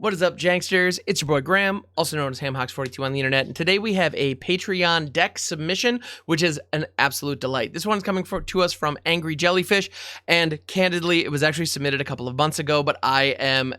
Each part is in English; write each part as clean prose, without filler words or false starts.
What is up, Janksters? It's your boy Graham, also known as HamHawks42 on the internet, and today we have a Patreon deck submission, which is an absolute delight. This one's coming to us from Angry Jellyfish, and candidly, it was actually submitted a couple of months ago, but I'm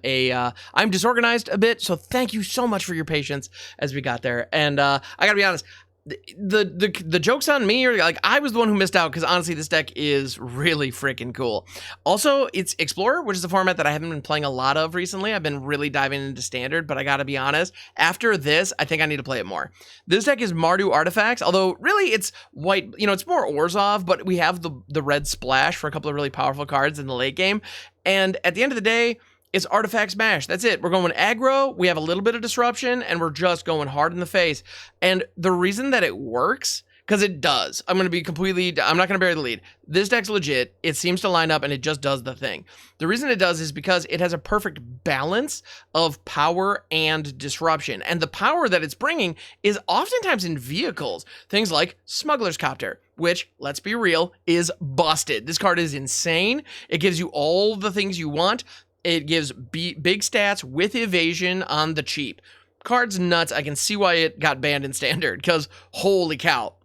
disorganized a bit, so thank you so much for your patience as we got there. And I gotta be honest, the joke's on me, or like I was the one who missed out, because honestly this deck is really freaking cool. Also, it's Explorer, which is a format that I haven't been playing a lot of recently. I've been really diving into Standard, but I gotta be honest, after this I think I need to play it more. This deck is Mardu Artifacts, although really it's white, you know, it's more Orzhov, but we have the red splash for a couple of really powerful cards in the late game, and at the end of the day it's Artifact Smash. That's it. We're going aggro, we have a little bit of disruption, and we're just going hard in the face. And the reason that it works, because it does. I'm not going to bury the lead. This deck's legit. It seems to line up, and it just does the thing. The reason it does is because it has a perfect balance of power and disruption. And the power that it's bringing is oftentimes in vehicles. Things like Smuggler's Copter, which, let's be real, is busted. This card is insane. It gives you all the things you want. It gives big stats with evasion on the cheap. Card's nuts. I can see why it got banned in Standard, because holy cow.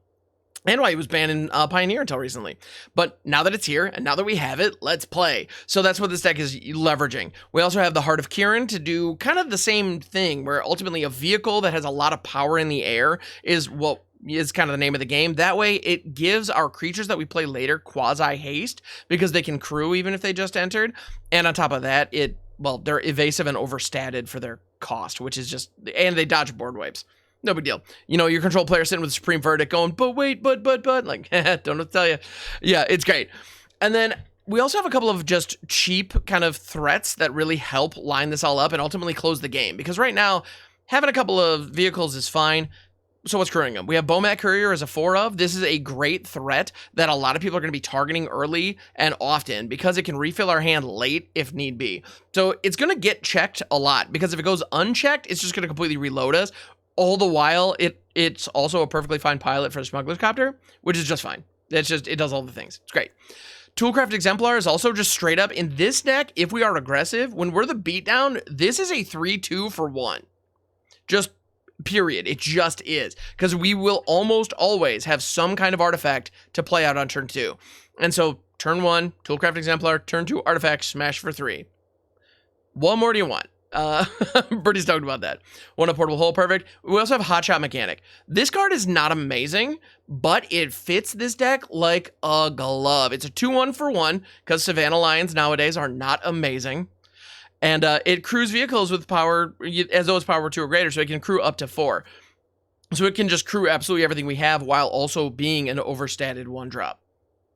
And why it was banned in Pioneer until recently. But now that it's here, and now that we have it, let's play. So that's what this deck is leveraging. We also have the Heart of Kiran to do kind of the same thing, where ultimately a vehicle that has a lot of power in the air is what is kind of the name of the game. That way it gives our creatures that we play later quasi haste, because they can crew even if they just entered. And on top of that, they're evasive and overstated for their cost, which is just, and they dodge board wipes. No big deal. You know, your control player sitting with Supreme Verdict going, but wait, but, like, don't know what to tell you. Yeah, it's great. And then we also have a couple of just cheap kind of threats that really help line this all up and ultimately close the game. Because right now, having a couple of vehicles is fine. So what's crewing them? We have Bomat Courier as a 4-of. This is a great threat that a lot of people are going to be targeting early and often, because it can refill our hand late if need be. So it's going to get checked a lot, because if it goes unchecked, it's just going to completely reload us. All the while, it's also a perfectly fine pilot for the Smuggler's Copter, which is just fine. It does all the things. It's great. Toolcraft Exemplar is also just straight up in this deck. If we are aggressive, when we're the beatdown, this is a 3-2 for 1. Just period. It just is, because we will almost always have some kind of artifact to play out on turn 2. And so turn 1, Toolcraft Exemplar, turn 2, artifact, smash for 3. What more do you want? I'm pretty stoked about that. One, a portable hole, perfect. We also have Hotshot Mechanic. This card is not amazing, but it fits this deck like a glove. It's a 2-1 for 1, because Savannah Lions nowadays are not amazing. And it crews vehicles with power, as though it's power 2 or greater, so it can crew up to 4. So it can just crew absolutely everything we have while also being an overstated 1-drop.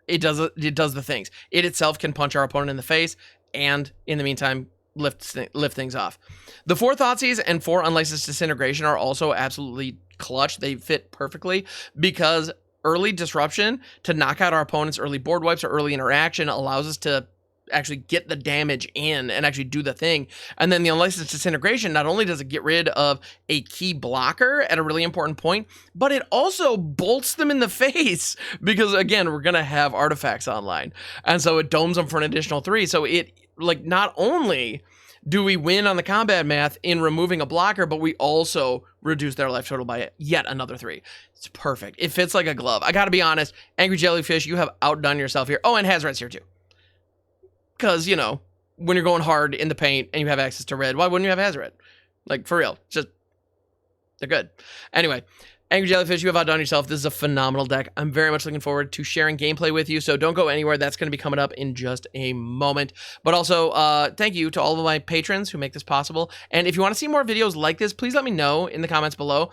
It does the things. It itself can punch our opponent in the face, and in the meantime, lift things off. The 4 Thoughtseize and 4 Unlicensed Disintegration are also absolutely clutch. They fit perfectly, because early disruption to knock out our opponent's early board wipes or early interaction allows us to actually get the damage in and actually do the thing. And then the Unlicensed Disintegration, not only does it get rid of a key blocker at a really important point, but it also bolts them in the face, because again, we're gonna have artifacts online, and so it domes them for an additional 3. So it, like, not only do we win on the combat math in removing a blocker, but we also reduce their life total by yet another 3. It's perfect. It fits like a glove. I gotta be honest, Angry Jellyfish, you have outdone yourself here. Oh, and Hazoret's here too. Because, you know, when you're going hard in the paint and you have access to red, why wouldn't you have Hazoret? Like, for real. Just, they're good. Anyway, Angry Jellyfish, you have outdone yourself. This is a phenomenal deck. I'm very much looking forward to sharing gameplay with you, so don't go anywhere. That's going to be coming up in just a moment. But also, thank you to all of my patrons who make this possible. And if you want to see more videos like this, please let me know in the comments below.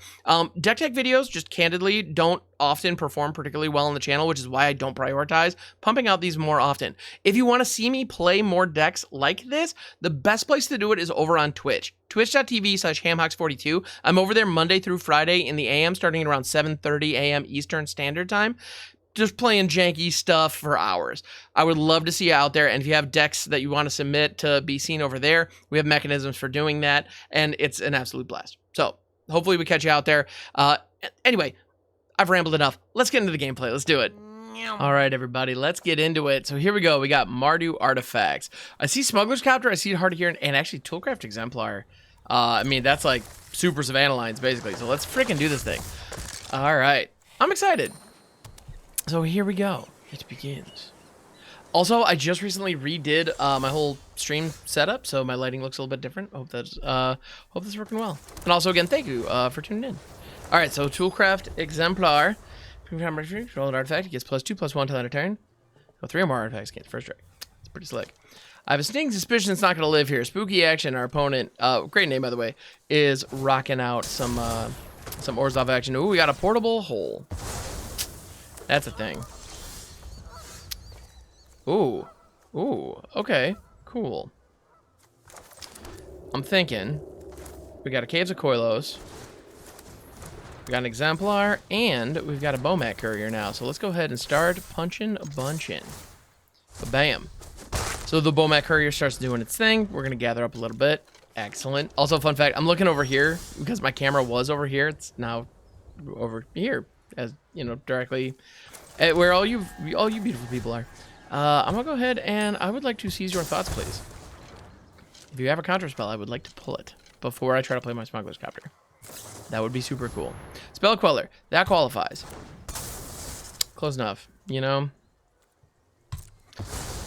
Deck tech videos, just candidly, don't often perform particularly well on the channel, which is why I don't prioritize pumping out these more often. If you want to see me play more decks like this, the best place to do it is over on Twitch. Twitch.tv/HamHawks42. I'm over there Monday through Friday in the AM, starting at around 7:30 AM Eastern Standard Time, just playing janky stuff for hours. I would love to see you out there, and if you have decks that you want to submit to be seen over there, we have mechanisms for doing that, and it's an absolute blast. So hopefully we catch you out there. Anyway, I've rambled enough. Let's get into the gameplay. Let's do it. All right, everybody, let's get into it. So here we go. We got Mardu Artifacts. I see Smuggler's Copter. I see Heart of Kiran, and actually Toolcraft Exemplar. I mean, that's like super Savannah lines, basically. So let's freaking do this thing. All right. I'm excited. So here we go. It begins. Also, I just recently redid my whole stream setup, so my lighting looks a little bit different. Hope that's working well. And also, again, thank you for tuning in. All right, so Toolcraft Exemplar. Roll an artifact. It gets +2/+1 till end of turn. So 3 or more artifacts get first strike. It's pretty slick. I have a sneaking suspicion it's not going to live here. Spooky action. Our opponent, great name by the way, is rocking out some Orzhov action. Ooh, we got a portable hole. That's a thing. Ooh, okay, cool. I'm thinking we got a Caves of Koilos, we got an Exemplar, and we've got a Bomat Courier now. So let's go ahead and start punching a bunch in. Bam. So the Bomat Courier starts doing its thing. We're gonna gather up a little bit. Excellent. Also, fun fact: I'm looking over here because my camera was over here. It's now over here, as you know, directly at where all you beautiful people are. I'm gonna go ahead and I would like to seize your thoughts, please. If you have a counter spell, I would like to pull it before I try to play my Smuggler's Copter. That would be super cool. Spell Queller, that qualifies. Close enough, you know?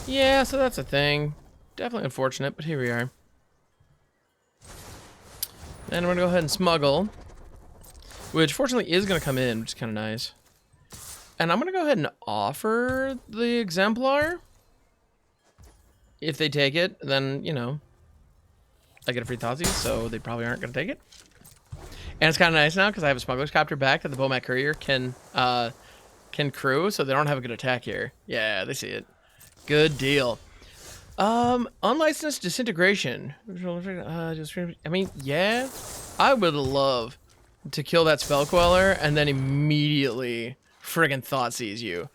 Yeah, so that's a thing. Definitely unfortunate, but here we are. And I'm gonna go ahead and smuggle, which fortunately is gonna come in, which is kind of nice. And I'm going to go ahead and offer the Exemplar. If they take it, then, you know, I get a free Thoughtseize, so they probably aren't going to take it. And it's kind of nice now because I have a Smuggler's Copter back that the Bomat Courier can crew, so they don't have a good attack here. Yeah, they see it. Good deal. Unlicensed Disintegration. I mean, yeah, I would love to kill that Spell Queller and then immediately friggin' Thoughtseize you.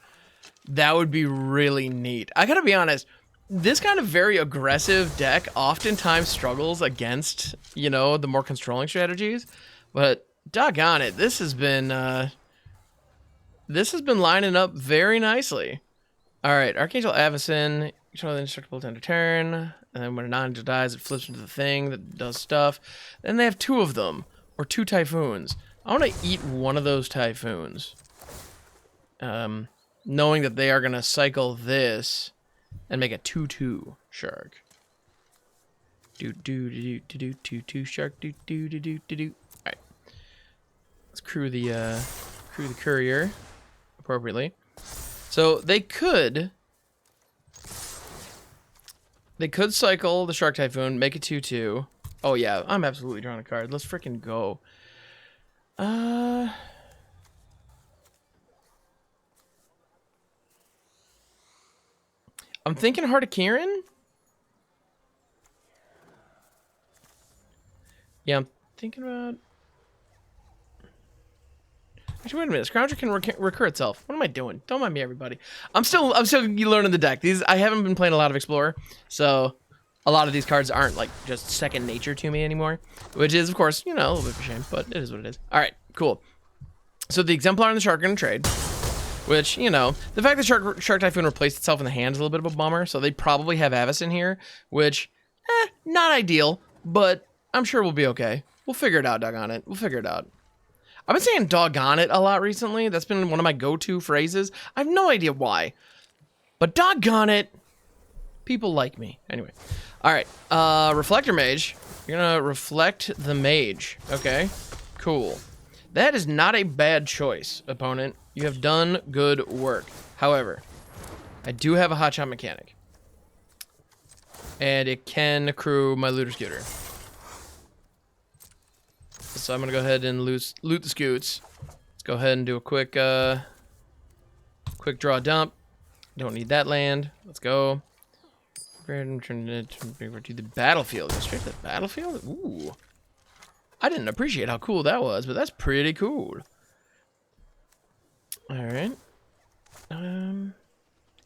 That would be really neat. I gotta be honest, this kind of very aggressive deck oftentimes struggles against, you know, the more controlling strategies, but doggone it, this has been lining up very nicely. All right, Archangel Avacyn, control the indestructible end of turn, and then when a non-angel dies, it flips into the thing that does stuff. Then they have 2 of them, or 2 Typhoons. I want to eat one of those Typhoons. Knowing that they are going to cycle this and make a 2/2 shark. Do shark. Do. All right. Let's crew the courier appropriately. So they could cycle the Shark Typhoon, make it 2/2. Oh yeah, I'm absolutely drawing a card. Let's freaking go. I'm thinking Heart of Kiran. Yeah, I'm thinking about. Actually, wait a minute. Scrounger can recur itself. What am I doing? Don't mind me, everybody. I'm still learning the deck. I haven't been playing a lot of Explorer, so a lot of these cards aren't like just second nature to me anymore. Which is, of course, you know, a little bit of a shame, but it is what it is. All right, cool. So the Exemplar and the Shark are gonna trade. Which, you know, the fact that Shark Typhoon replaced itself in the hand is a little bit of a bummer. So they probably have Avacyn here, which, not ideal, but I'm sure we'll be okay. We'll figure it out, doggone it. We'll figure it out. I've been saying doggone it a lot recently. That's been one of my go-to phrases. I have no idea why. But doggone it, people like me. Anyway. All right. Reflector Mage. You're going to reflect the Mage. Okay. Cool. That is not a bad choice, opponent. You have done good work. However, I do have a Hotshot Mechanic. And it can crew my Looter Scooter. So I'm going to go ahead and loot the scoots. Let's go ahead and do a quick draw dump. Don't need that land. Let's go. Turn it to the battlefield. Go straight to the battlefield? Ooh. I didn't appreciate how cool that was, but that's pretty cool. Alright. And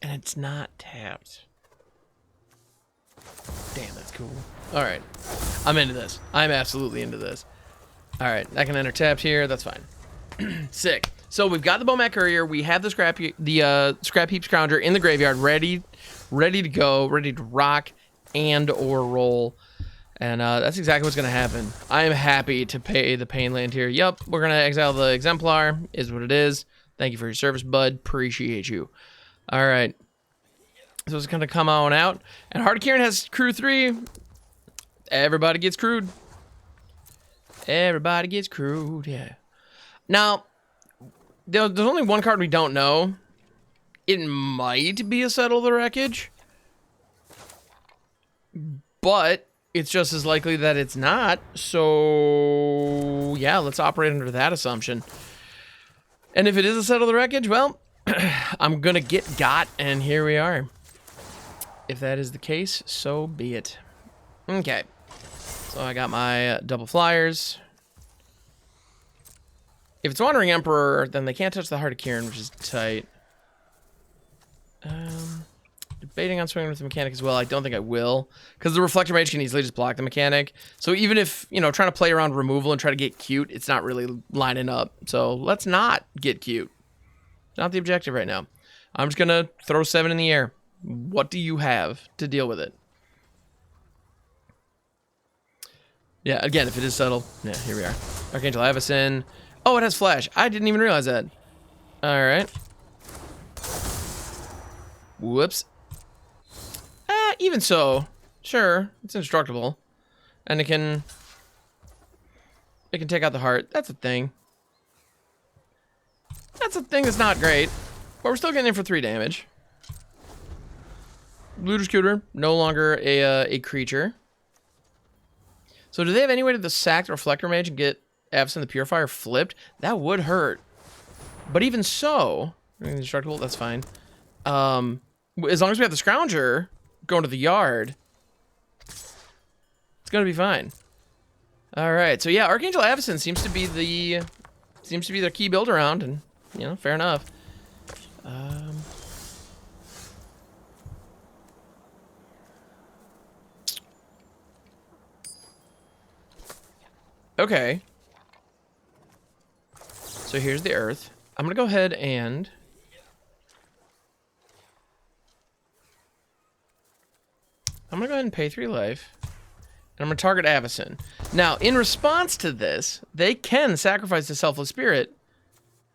it's not tapped. Damn, that's cool. Alright. I'm into this. I'm absolutely into this. Alright, I can enter tapped here. That's fine. Sick. So we've got the Bomat Courier. We have the Scrapheap Scrounger in the graveyard, ready to go, ready to rock and or roll. And that's exactly what's going to happen. I am happy to pay the pain land here. Yup, we're going to exile the Exemplar. Is what it is. Thank you for your service, bud. Appreciate you. All right. So it's going to come on out. And Heart of Kiran has crew 3. Everybody gets crewed. Everybody gets crewed, yeah. Now, there's only one card we don't know. It might be a Settle the Wreckage. But it's just as likely that it's not. So, yeah, let's operate under that assumption. And if it is a Settle the Wreckage, well, I'm going to get got, and here we are. If that is the case, so be it. Okay. So I got my double flyers. If it's Wandering Emperor, then they can't touch the Heart of Kiran, which is tight. Debating on swinging with the mechanic as well. I don't think I will, because the Reflector Mage can easily just block the mechanic. So even if, you know, trying to play around removal and try to get cute, it's not really lining up. So let's not get cute. Not the objective right now. I'm just going to throw 7 in the air. What do you have to deal with it? Yeah, again, if it is subtle. Yeah, here we are. Archangel Avacyn. Oh, it has flash. I didn't even realize that. All right. Whoops. Even so, sure, it's indestructible. And it can take out the heart. That's a thing. That's a thing that's not great. But we're still getting in for 3 damage. Looter Scooter, no longer a creature. So do they have any way to sack the Reflector Mage and get Avacyn the Purifier flipped? That would hurt. But even so, indestructible, that's fine. As long as we have the Scrounger going to the yard, it's gonna be fine. All right, so yeah, Archangel Avacyn seems to be the key build around, and you know, fair enough. Okay. So here's the Earth. I'm gonna go ahead and pay 3 life. And I'm gonna target Avacyn. Now, in response to this, they can sacrifice the Selfless Spirit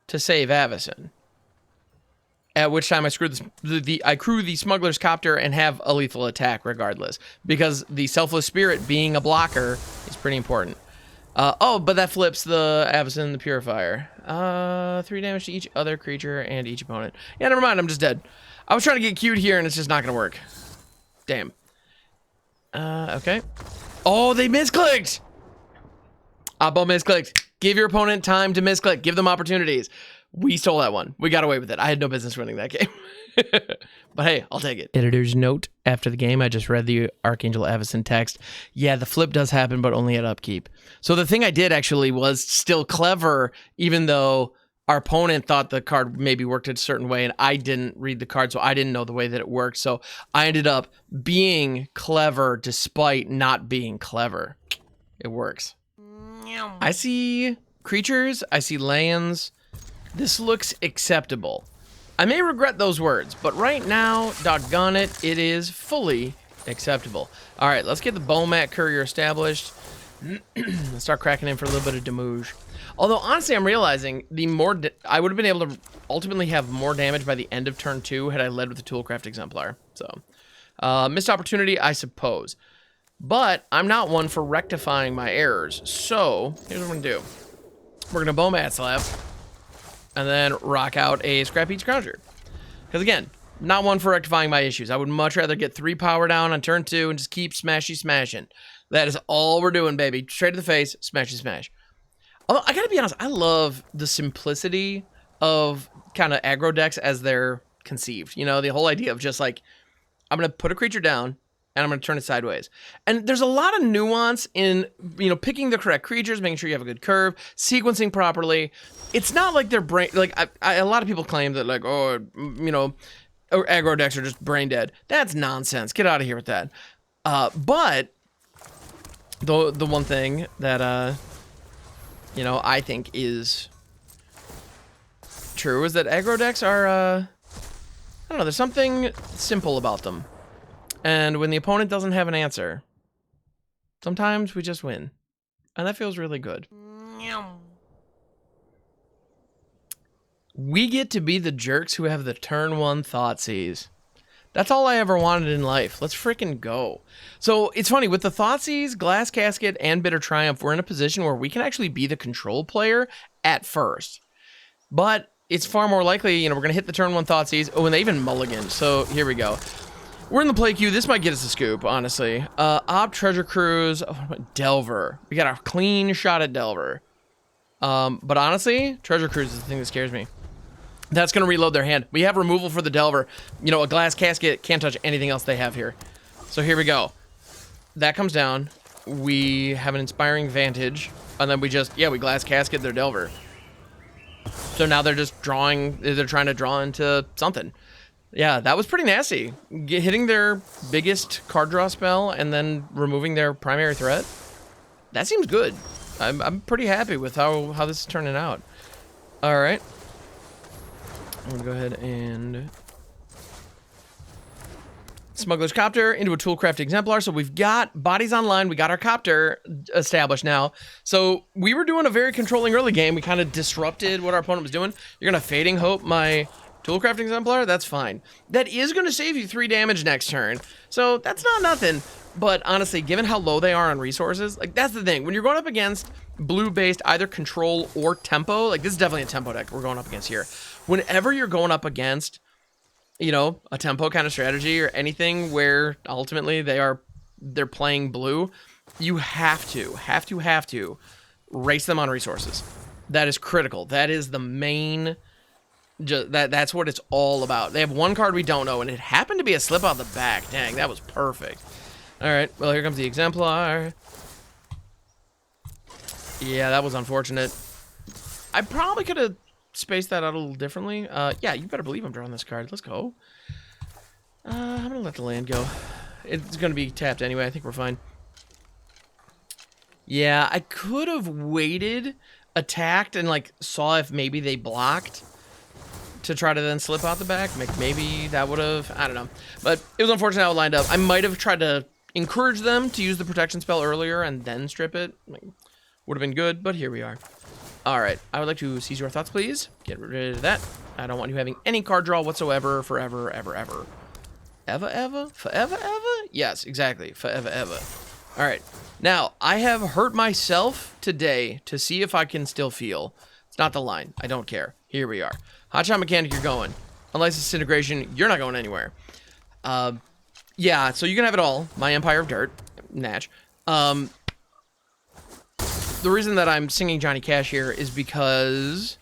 to save Avacyn. At which time I crew the Smuggler's Copter and have a lethal attack regardless. Because the Selfless Spirit being a blocker is pretty important. Oh, but that flips the Avacyn the Purifier. 3 damage to each other creature and each opponent. Yeah, never mind, I'm just dead. I was trying to get cute here and it's just not gonna work. Damn. Okay. Oh, they misclicked! Oppo misclicked. Give your opponent time to misclick. Give them opportunities. We stole that one. We got away with it. I had no business winning that game. But hey, I'll take it. Editor's note. After the game, I just read the Archangel Avacyn text. Yeah, the flip does happen, but only at upkeep. So the thing I did actually was still clever, even though our opponent thought the card maybe worked a certain way, and I didn't read the card, so I didn't know the way that it worked. So I ended up being clever despite not being clever. It works. I see creatures. I see lands. This looks acceptable. I may regret those words, but right now, doggone it, it is fully acceptable. All right, let's get the Bomat Courier established. Let's start cracking in for a little bit of damage. Although, honestly, I'm realizing I would have been able to ultimately have more damage by the end of turn 2 had I led with the Toolcraft Exemplar. So, missed opportunity, I suppose. But I'm not one for rectifying my errors. So, here's what I'm going to do. We're going to Bomat Slap. And then rock out a Scrapheap Scrounger. Because again, not one for rectifying my issues. I would much rather get 3 power down on turn 2 and just keep smashing. That is all we're doing, baby. Straight to the face, smash. Although, I gotta be honest, I love the simplicity of kind of aggro decks as they're conceived. You know, the whole idea of just like, I'm gonna put a creature down, and I'm going to turn it sideways. And there's a lot of nuance in, you know, picking the correct creatures, making sure you have a good curve, sequencing properly. It's not like they're brain... Like, a lot of people claim that, like, oh, you know, aggro decks are just brain dead. That's nonsense. Get out of here with that. But the one thing that, you know, I think is true is that aggro decks are, I don't know, there's something simple about them. And when the opponent doesn't have an answer, Sometimes we just win. And that feels really good. We get to be the jerks who have the turn 1 Thoughtseize. That's all I ever wanted in life. Let's freaking go. So it's funny, with the Thoughtseize, Glass Casket, and Bitter Triumph, we're in a position where we can actually be the control player at first. But it's far more likely, you know, we're going to hit the turn 1 Thoughtseize. Oh, and they even mulligan. So here we go. We're in the play queue. This might get us a scoop, honestly. Op, Treasure Cruise, Delver. We got a clean shot at Delver. But honestly, Treasure Cruise is the thing that scares me. That's going to reload their hand. We have removal for the Delver. You know, a Glass Casket can't touch anything else they have here. So here we go. That comes down. We have an Inspiring Vantage. And then we just, yeah, we Glass Casket their Delver. So now they're just drawing, they're trying to draw into something. Yeah, that was pretty nasty. Hitting their biggest card draw spell and then removing their primary threat. That seems good. I'm pretty happy with how this is turning out. All right. I'm going to go ahead and Smuggler's Copter into a Toolcraft Exemplar. So we've got bodies online. We got our Copter established now. So we were doing a very controlling early game. We kind of disrupted what our opponent was doing. You're going to Fading Hope my Toolcraft Exemplar? That's fine. That is going to save you 3 damage next turn. So that's not nothing. But honestly, given how low they are on resources, like that's the thing. When you're going up against blue-based either control or tempo, like this is definitely a tempo deck we're going up against here. Whenever you're going up against, you know, a tempo kind of strategy or anything where ultimately they're playing blue, you have to race them on resources. That is critical. That is the main, that's what it's all about. They have one card we don't know, and it happened to be a slip out the back. Dang, that was perfect. All right, well, here comes the Exemplar. Yeah, that was unfortunate. I probably could have spaced that out a little differently. Yeah, you better believe I'm drawing this card. Let's go. I'm going to let the land go. It's going to be tapped anyway. I think we're fine. Yeah, I could have waited, attacked, and, like, saw if maybe they blocked to try to then slip out the back. Maybe that would have, I don't know. But it was unfortunate how it lined up. I might have tried to encourage them to use the protection spell earlier and then strip it. Would have been good, but here we are. All right, I would like to seize your thoughts, please. Get rid of that. I don't want you having any card draw whatsoever, forever, ever, ever. Ever? Forever, ever? Yes, exactly. Forever, ever. All right. Now, I have hurt myself today to see if I can still feel. It's not the line. I don't care. Here we are. Hotshot Mechanic, you're going. Unless it's Disintegration, you're not going anywhere. Yeah, so you can have it all. My Empire of Dirt. Natch. The reason that I'm singing Johnny Cash here is because...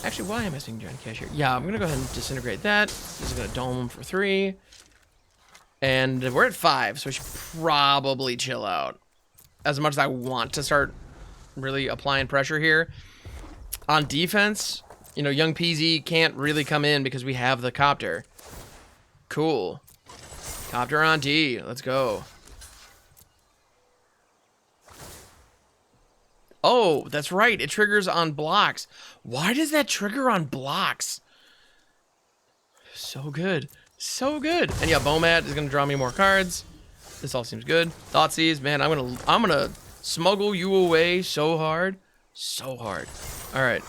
Actually, why am I singing Johnny Cash here? Yeah, I'm going to go ahead and disintegrate that. This is going to dome for 3. And we're at 5, so we should probably chill out. As much as I want to start really applying pressure here. On defense, you know, Young Peasy can't really come in because we have the Copter. Cool. Copter on D. Let's go. Oh, that's right. It triggers on blocks. Why does that trigger on blocks? So good. So good. And yeah, Bomat is going to draw me more cards. This all seems good. Thoughtseize, man, I'm gonna smuggle you away so hard. So hard. All right.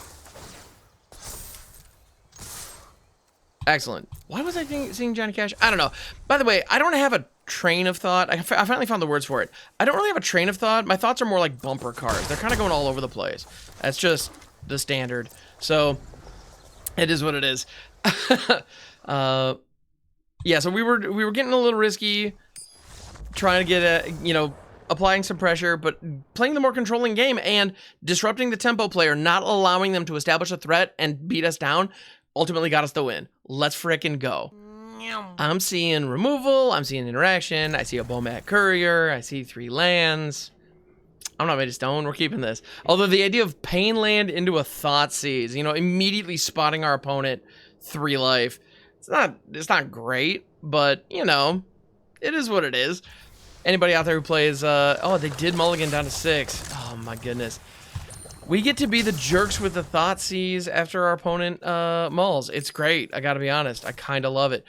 Excellent. Why was I seeing Johnny Cash? I don't know. By the way, I don't have a train of thought. I finally found the words for it. I don't really have a train of thought. My thoughts are more like bumper cars. They're kind of going all over the place. That's just the standard. So it is what it is. Yeah, so we were getting a little risky, trying to get applying some pressure, but playing the more controlling game and disrupting the tempo player, not allowing them to establish a threat and beat us down, ultimately got us the win. Let's frickin' go. I'm seeing removal. I'm seeing interaction. I see a Bomat Courier. I see 3 lands. I'm not made of stone. We're keeping this. Although the idea of Pain Land into a Thoughtseize, immediately spotting our opponent 3 life, it's not great, but, it is what it is. Anybody out there who plays, oh, they did mulligan down to 6. Oh, my goodness. We get to be the jerks with the Thoughtseize after our opponent mulls. It's great. I gotta be honest. I kind of love it.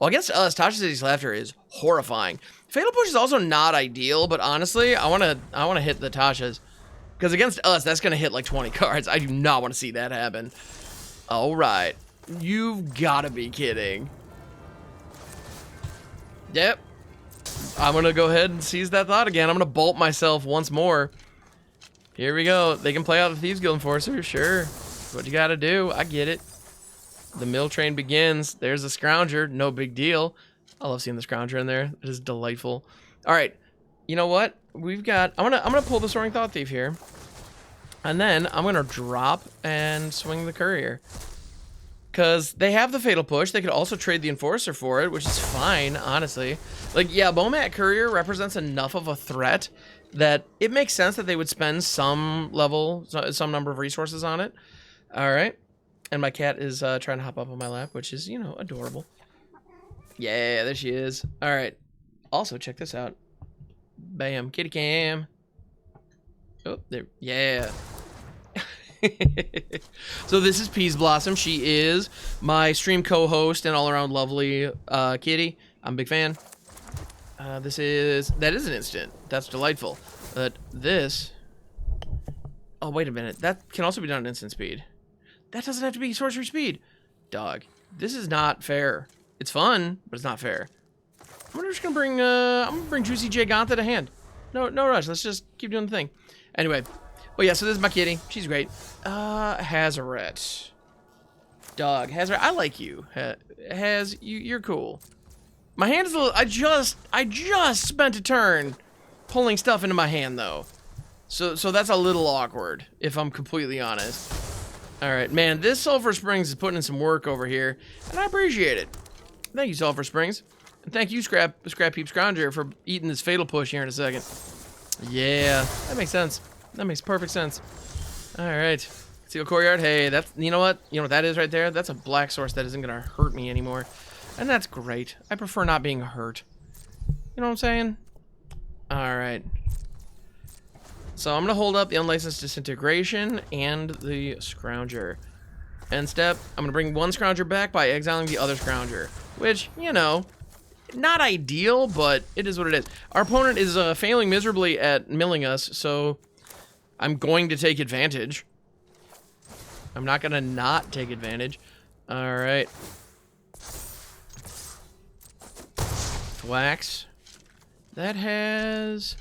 Against us, Tasha's Laughter is horrifying. Fatal Push is also not ideal, but honestly, I wanna hit the Tasha's. Because against us, that's gonna hit like 20 cards. I do not want to see that happen. Alright. You've gotta be kidding. Yep. I'm gonna go ahead and seize that thought again. I'm gonna bolt myself once more. Here we go. They can play out the Thieves Guild Enforcer, sure. That's what you gotta do. I get it. The mill train begins. There's a Scrounger. No big deal. I love seeing the Scrounger in there. It is delightful. Alright. You know what? We've got... I'm gonna pull the Soaring Thought Thief here. And then I'm gonna drop and swing the Courier. Because they have the Fatal Push. They could also trade the Enforcer for it, which is fine, honestly. Like, yeah, Bomat Courier represents enough of a threat that it makes sense that they would spend some number of resources on it. All right. And my cat is trying to hop up on my lap, which is, you know, adorable. Yeah, there she is. All right. Also, check this out. Bam. Kitty cam. Oh, there. Yeah. So this is Peas Blossom. She is my stream co-host and all-around lovely kitty. I'm a big fan. That is an instant. That's delightful. But this... Oh, wait a minute. That can also be done at instant speed. That doesn't have to be sorcery speed. Dog. This is not fair. It's fun, but it's not fair. I'm just gonna bring Juicy Jegantha to hand. No rush. Let's just keep doing the thing. Anyway. Oh yeah, so this is my kitty. She's great. Hazoret. Dog. Hazoret, I like you. You're cool. My hand is a little... I just spent a turn pulling stuff into my hand, though. So that's a little awkward, if I'm completely honest. Alright, man, this Sulfurous Springs is putting in some work over here, and I appreciate it. Thank you, Sulfurous Springs. And thank you, Scrapheap Scrounger, for eating this Fatal Push here in a second. Yeah, that makes sense. That makes perfect sense. Alright. Concealed Courtyard. Hey, that's... You know what? You know what that is right there? That's a black source that isn't going to hurt me anymore. And that's great. I prefer not being hurt. You know what I'm saying? Alright. So I'm going to hold up the Unlicensed Disintegration and the Scrounger. End step, I'm going to bring one Scrounger back by exiling the other Scrounger. Which, you know, not ideal, but it is what it is. Our opponent is failing miserably at milling us, so I'm going to take advantage. I'm not going to not take advantage. Alright. Wax. That has...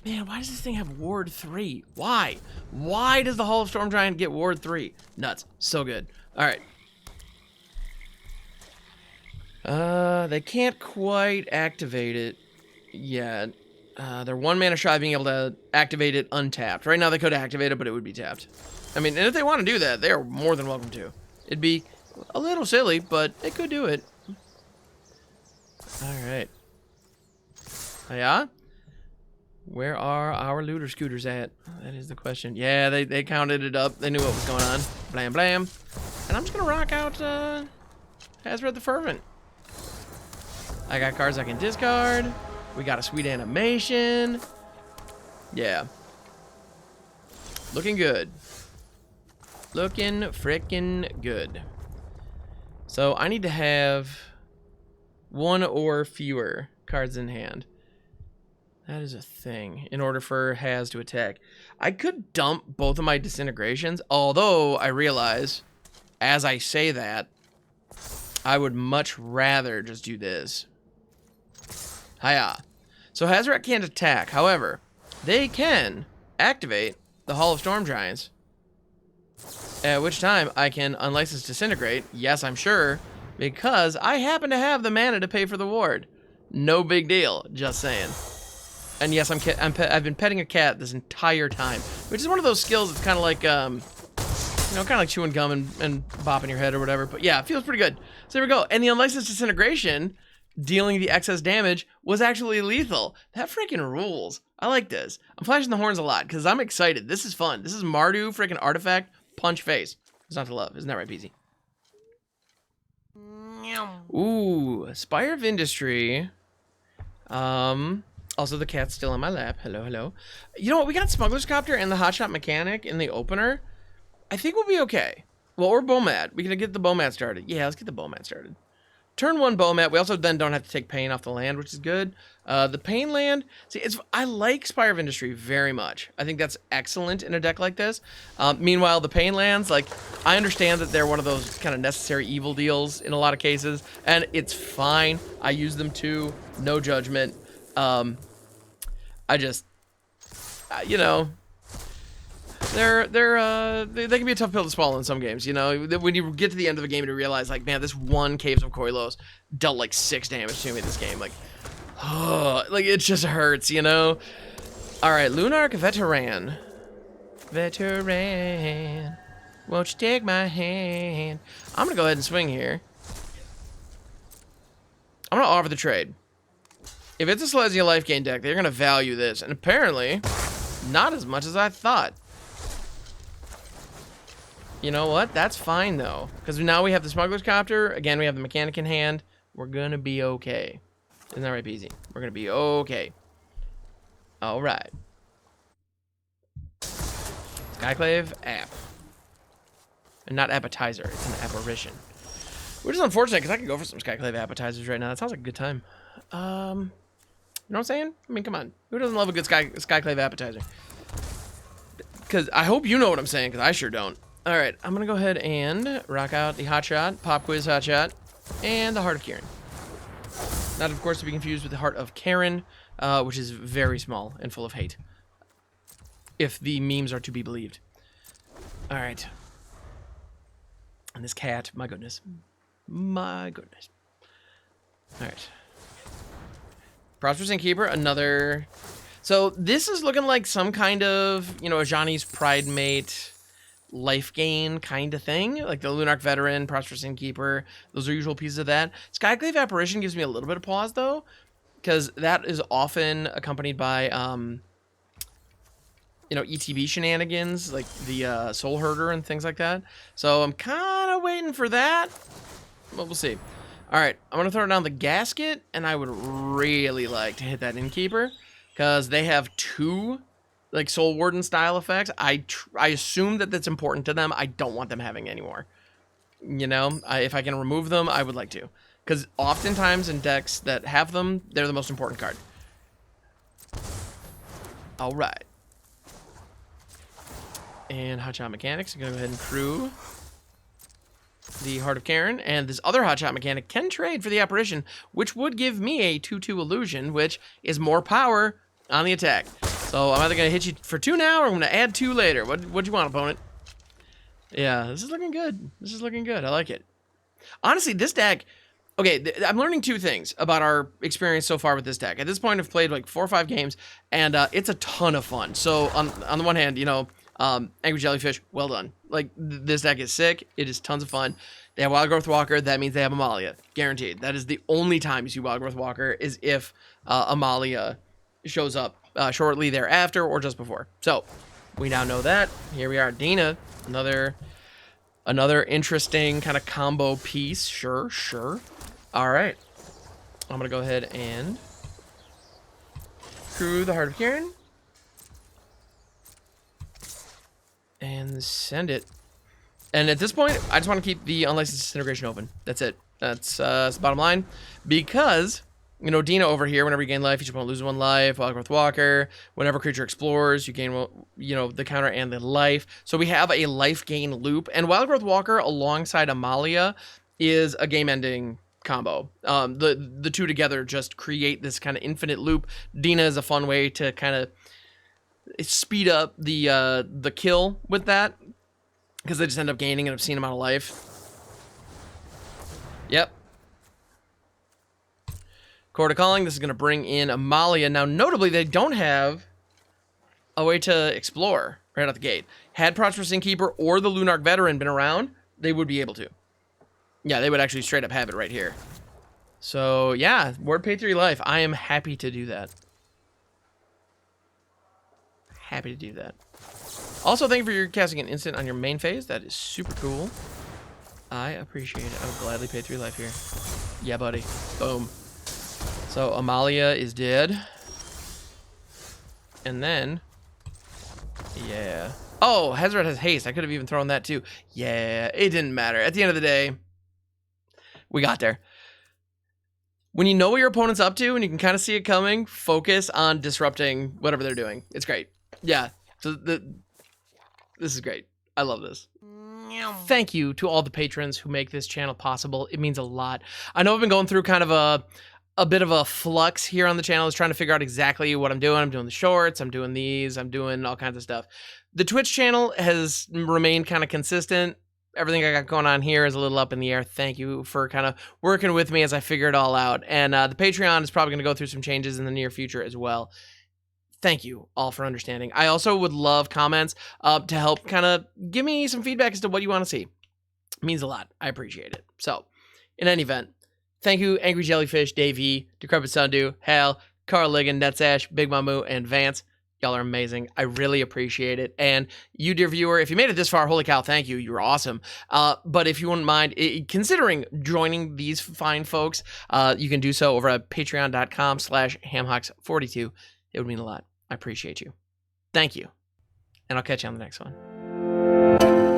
Man, why does this thing have Ward 3? Why? Why does the Hall of Storm Giant get Ward 3? Nuts. So good. Alright. They can't quite activate it yet. They're 1 mana shy of being able to activate it untapped. Right now they could activate it, but it would be tapped. I mean, and if they want to do that, they are more than welcome to. It'd be a little silly, but they could do it. Alright. Yeah? Where are our looter scooters at? That is the question. Yeah, they counted it up. They knew what was going on. Blam, blam. And I'm just going to rock out Hazoret the Fervent. I got cards I can discard. We got a sweet animation. Yeah. Looking good. Looking frickin' good. So I need to have 1 or fewer cards in hand. That is a thing in order for Haz to attack. I could dump both of my disintegrations, although I realize, as I say that, I would much rather just do this. Hiya. So Hazoret can't attack. However, they can activate the Hall of Storm Giants, at which time I can Unlicensed Disintegrate. Yes, I'm sure, because I happen to have the mana to pay for the ward. No big deal, just saying. And yes, I've been petting a cat this entire time, which is one of those skills that's kind of like, you know, kind of like chewing gum and bopping your head or whatever. But yeah, it feels pretty good. So there we go. And the Unlicensed Disintegration, dealing the excess damage, was actually lethal. That freaking rules. I like this. I'm flashing the horns a lot because I'm excited. This is fun. This is Mardu freaking Artifact Punch Face. It's not to love. Isn't that right, Peasy? Ooh, Spire of Industry. Also, the cat's still on my lap. Hello, hello. You know what? We got Smuggler's Copter and the Hotshot Mechanic in the opener. I think we'll be okay. Well, or Bomat. We can get the Bomat started. Yeah, let's get the Bomat started. turn 1 Bomat. We also then don't have to take pain off the land, which is good. The pain land, see, I like Spire of Industry very much. I think that's excellent in a deck like this. Meanwhile, the pain lands, like, I understand that they're one of those kind of necessary evil deals in a lot of cases, and it's fine. I use them too, no judgment. I just, you know, they can be a tough pill to swallow in some games, you know. When you get to the end of a game and you realize, like, man, this one Caves of Koilos dealt like 6 damage to me this game, like, oh, like it just hurts, you know. All right, Lunark Veteran, won't you take my hand? I'm gonna go ahead and swing here. I'm gonna offer the trade. If it's a Silesia life gain deck, they're gonna value this, and apparently, not as much as I thought. You know what? That's fine, though. Because now we have the Smuggler's Copter. Again, we have the Mechanic in hand. We're going to be okay. Isn't that right, BZ? We're going to be okay. All right. Skyclave app. And not appetizer. It's an apparition. Which is unfortunate, because I could go for some Skyclave appetizers right now. That sounds like a good time. You know what I'm saying? I mean, come on. Who doesn't love a good Skyclave appetizer? Because I hope you know what I'm saying, because I sure don't. All right, I'm going to go ahead and rock out the Hotshot, Pop Quiz Hotshot, and the Heart of Kiran. Not, of course, to be confused with the Heart of Kiran, which is very small and full of hate, if the memes are to be believed. All right. And this cat, my goodness. My goodness. All right. Prosperous Innkeeper, another... So this is looking like some kind of, you know, Ajani's Pride Mate life gain kind of thing. Like the Lunark Veteran, Prosperous Innkeeper. Those are usual pieces of that. Skyclave Apparition gives me a little bit of pause, though, because that is often accompanied by, you know, ETB shenanigans, like the Soul Herder and things like that. So I'm kind of waiting for that. But we'll see. All right, I'm going to throw down the Gasket, and I would really like to hit that Innkeeper, because they have 2, like, Soul Warden style effects. I assume that that's important to them. I don't want them having any more. You know, if I can remove them, I would like to. Because oftentimes in decks that have them, they're the most important card. All right. And Hotshot Mechanics, I'm going to go ahead and crew the Heart of Kiran, and this other Hotshot Mechanic can trade for the Apparition, which would give me a 2/2 illusion, which is more power on the attack. So I'm either going to hit you for 2 now, or I'm going to add 2 later. What do you want, opponent? Yeah, this is looking good. This is looking good. I like it. Honestly, this deck... Okay, I'm learning 2 things about our experience so far with this deck. At this point, I've played like 4 or 5 games, and it's a ton of fun. So on the one hand, you know, Angry Jellyfish, well done. Like, this deck is sick. It is tons of fun. They have Wild Growth Walker. That means they have Amalia. Guaranteed. That is the only time you see Wild Growth Walker, is if Amalia shows up shortly thereafter or just before. So, we now know that. Here we are. Dina, another interesting kind of combo piece. Sure. All right. I'm going to go ahead and crew the Heart of Kiran. And send it. And at this point, I just want to keep the Unlicensed Disintegration open. That's it. That's the bottom line. Because, you know, Dina over here, whenever you gain life, each opponent loses 1 life. Wild Growth Walker, whenever creature explores, you gain, you know, the counter and the life. So we have a life gain loop. And Wild Growth Walker alongside Amalia is a game-ending combo. The 2 together just create this kind of infinite loop. Dina is a fun way to kind of speed up the kill with that, because they just end up gaining an obscene amount of life. Yep. Court of Calling. This is going to bring in Amalia. Now, notably, they don't have a way to explore right out the gate. Had Prosperous Innkeeper or the Lunark Veteran been around, they would be able to. Yeah, they would actually straight up have it right here. So, yeah, Ward Pay 3 life. I am happy to do that. Happy to do that. Also, thank you for your casting an instant on your main phase. That is super cool. I appreciate it. I would gladly pay 3 life here. Yeah, buddy. Boom. So, Amalia is dead. And then... Yeah. Oh, Hazoret has haste. I could have even thrown that too. Yeah, it didn't matter. At the end of the day, we got there. when you know what your opponent's up to and you can kind of see it coming, focus on disrupting whatever they're doing. It's great. Yeah. So this is great. I love this. Thank you to all the patrons who make this channel possible. It means a lot. I know I've been going through kind of a bit of a flux here on the channel. I was trying to figure out exactly what I'm doing. I'm doing the shorts, I'm doing these, I'm doing all kinds of stuff. The Twitch channel has remained kind of consistent. Everything I got going on here is a little up in the air. Thank you for kind of working with me as I figure it all out. And the Patreon is probably going to go through some changes in the near future as well. Thank you all for understanding. I also would love comments to help kind of give me some feedback as to what you want to see. It means a lot. I appreciate it. So, in any event, thank you, Angry Jellyfish, Dave E, Decrepit Sundew, Hal, Carl Ligon, Netsash, Big Mamu, and Vance. Y'all are amazing. I really appreciate it. And you, dear viewer, if you made it this far, holy cow, thank you. You're awesome. But if you wouldn't mind considering joining these fine folks, you can do so over at patreon.com/hamhocks42. It would mean a lot. I appreciate you. Thank you. And I'll catch you on the next one.